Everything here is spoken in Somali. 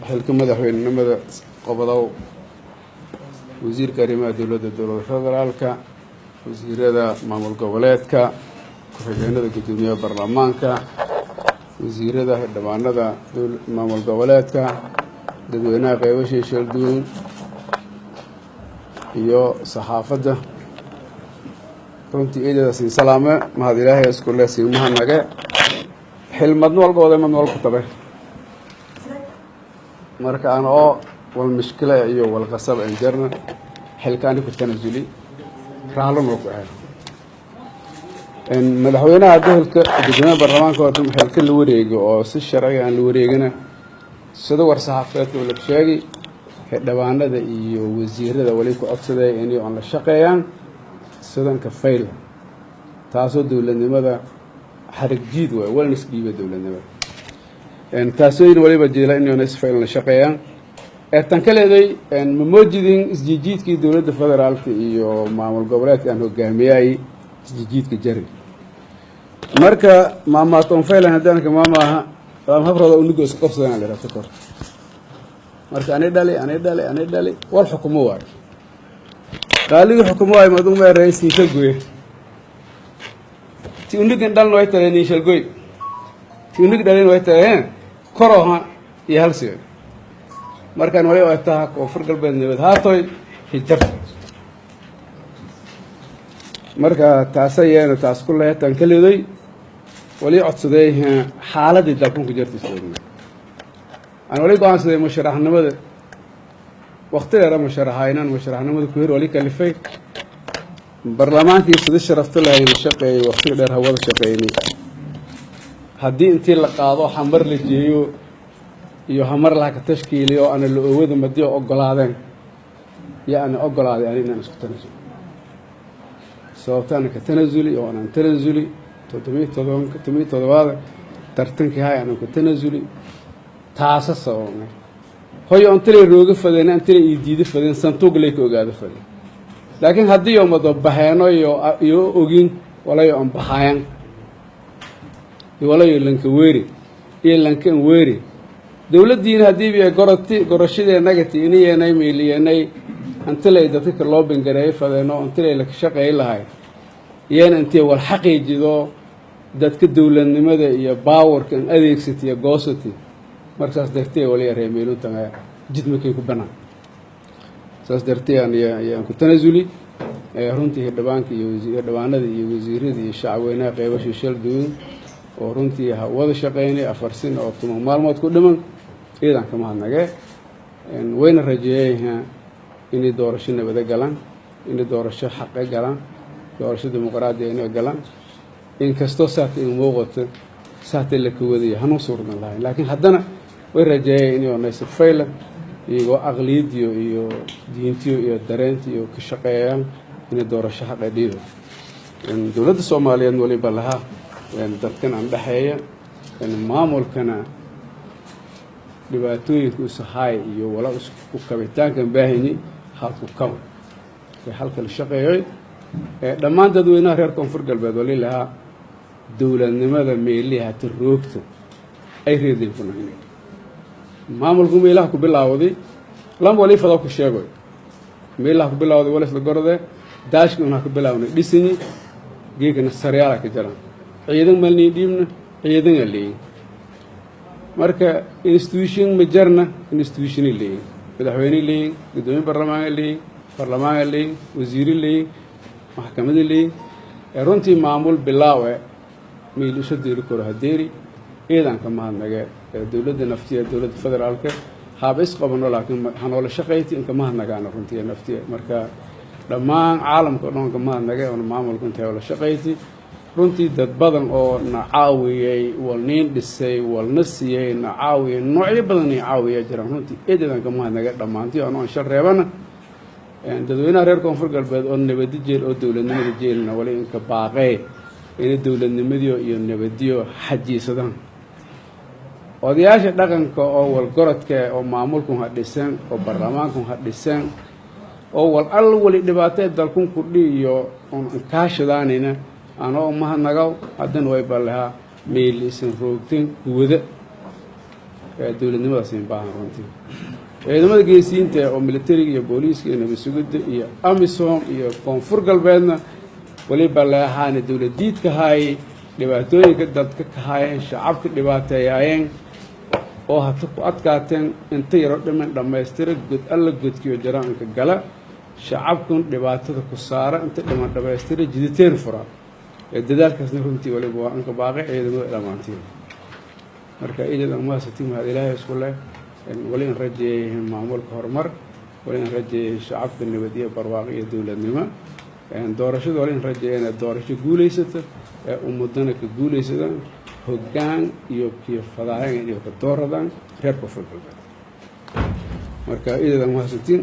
xilka madaxweynenimada qobodow wasiirka arrimaha dowladda federaalka wasiirada maamul goboleedka ku-xigeenada guddoomiyaha baarlamaanka wasiirada xildhibaanada maamul goboleedka dadweynaha qeybasha shalduun iyo saxaafadda runtii eedada siin salaame mahad ilaahay isku leh siimaha nage xilmad walbooda mad wal ku tabe marka aan oo wal mushkila iyo wal qasab aan jarna xilkaani ku tanasuli raalo noo ku ahay madaxweynaha dalka guddoomiyaha baarlamaanka oo xilka la wareego oo si sharci aan la wareegina sida war saxaafadeedka la sheegay xildhibaanada iyo wasiirada wali ku codsaday inay aan la shaqeeyaan sidanka fayl taasoo dowladnimada xarig jiid way wal nisbiga dowladnimada taasoo waliba jeela inay fayl la shaqeeyaan tan kaleeday ma moojidin isjiidkii dowladda federaalka iyo maamul goboleedka aan hogaamiyay isjiidka jari marka maama toon faylan hadanka maamaha habrada u nigo isku qabsadaan la rato kor marka anay dhali wal xukumo waay qaaliga xukumo waay madum ma raaysi ka gooy ti unigan dhalno ay tahay ni shal gooy ti unig dhalin way tahay koroha iyo halsiyo markaan wali oo taa koonfur galbeed nabad haatoy hijar marka taasayeen taas ku leeyahay kaleeday wali codsaday xaaladii dalkan ku jirtay aan wali go'aansaday musharaxnimada waqtiga musharaxaynan musharaxnimada ku hor wali kalifay barlamaankii sida sharafta lahayd shaqeeyay waqtiga dheer hawada shaqeeyay haddii intii la qaado xamar la jeeyo iyo hamar la ka tashkiiliyo ana la oowada madiyo ogolaadeen yaani ogolaaday anina isku tanasulo sababtaan ka tanasuli oo aan tanasuli 7 tartankii hay aan ku tanasuli taasa sababna hoyo antay rooga fadeen antay diiday fadeen santuuq leey ka ogaado fadeen laakiin haddii oo mado baxeeno iyo ogin walayo aan baxayan walayo lanka weeri iyo lankan weeri dawladdiina haddii ay gorashadeenaga tiiniyeenay meeliyeenay antay dadka loo bangareeyay fadeeno antay la shaqeey lahayd yeen intee wal xaqiijido dadka dawladnimada iyo baawarka adeegsatiya goosati markaas dartee wali reemeelu tagaa jidmakay ku banaan saas dartee aan ku tanasuli runtii xildhibaanka iyo xildhibaanada iyo wasiirada iyo shacabweynaha qeybasha shalduun oo runtii wada shaqeynay 4 sano oo tuma maalmood ku dhiman iidan kama hadnagee wayna rajeeyay inay doorasho nabad galaan inay doorasho xaq galaan doorasho dimuqraadi inay galaan in kasto saatay muuqato saatay la ka wadiyay hanu suurman lahayn laakiin haddana way rajeeyay inay oo fayla iyo aqliidiyo iyo diintiyo iyo dareentiyo ka shaqeeyaan inay doorasho xaq dhiido dowladda Soomaaliyeed waliba laha dadkan aan dhaxeeya maamulkana dhibaatooyinku sahay iyo wala isku kabitaanka baahini halku kaba halka la shaqeeyay dhammaan dadweynaha reer koonfur galbeed wali laha dowladnimada meelaha tiroogta ay reedeen ku nahay maamulku meelaha ku bilaawday lam wali fado ku sheegay meelaha ku bilaawday wala isla gorode daashkuna ku bilaawna dhisini geegana saryaala ka jiraan ciidan malni dhiibna ciidan leey marka institution majarna institution leey madaxweyne leey gudoomiye baarlamaan leey wasiir leey maxkamada leey runtii maamul bilaawe meel u shadeeri karo hadeeri ciidan ka mahadnaga dawladda naftiya dawladda federaalka habis qabano laakiin hanoo la shaqeeyay in ka mahadnagaan runtii naftiya marka dhammaan caalamka dhan ka mahadnaga oo maamulku intay la shaqeeyay runtii dad badan oo nacaawiyay walneen dhisay walnasiyay nacaawiyay noocyo badan ay caawiyay jiraan runtii eedadan ka mahadnaga dhamaantii aan shar reebana dadweynaha reer koonfur galbeed oo nabad jeel oo dawladnimada jeelna wali in ka baaqay in dawladnimadiyo iyo nabadiyo xajiisadaan odayaasha dhaqanka oo wal gorodka oo maamulku hadhisan oo baarlamaanku hadhisan oo wal al wali dhibaato dalku ku dhiyo oo kaashadaanina أنا أمها نجاو عدن ويبلها ميل اسم روتين وده dowladnimadaas in baahan runtii ciidamada geesiinta oo militariga iyo booliiska iyo nabad sugidda iyo amisom iyo koonfur galbeedna waliba leexaana dowladiidka haayay dhibaatooyinka dadka ka haayeen shacabka dhibaateeyaayeen oo hata ku adkaateen inta yaro dhiman dhammaystira god alla godkiyo jaraanka gala shacabkun dhibaatada ku saara inta dhiman dhammaystira jiditeen fura dadaalkaasna runtii waliba waa anka baaqay ciidamada dhammaantiin marka ciidamada amaasatiin mahad ilaahay isku leh wali in rajeeyeen maamulka horumar wali in rajeeyeen shacabka nabad iyo barwaaqo iyo dowladnimo doorashada wali in rajeeyeen doorasho guuleysata ummadana ka guuleysadaan hoggaan iyo kii fadaayeen iyo ka dooradaan reer koonfur galbeed marka ciidamada amaasatiin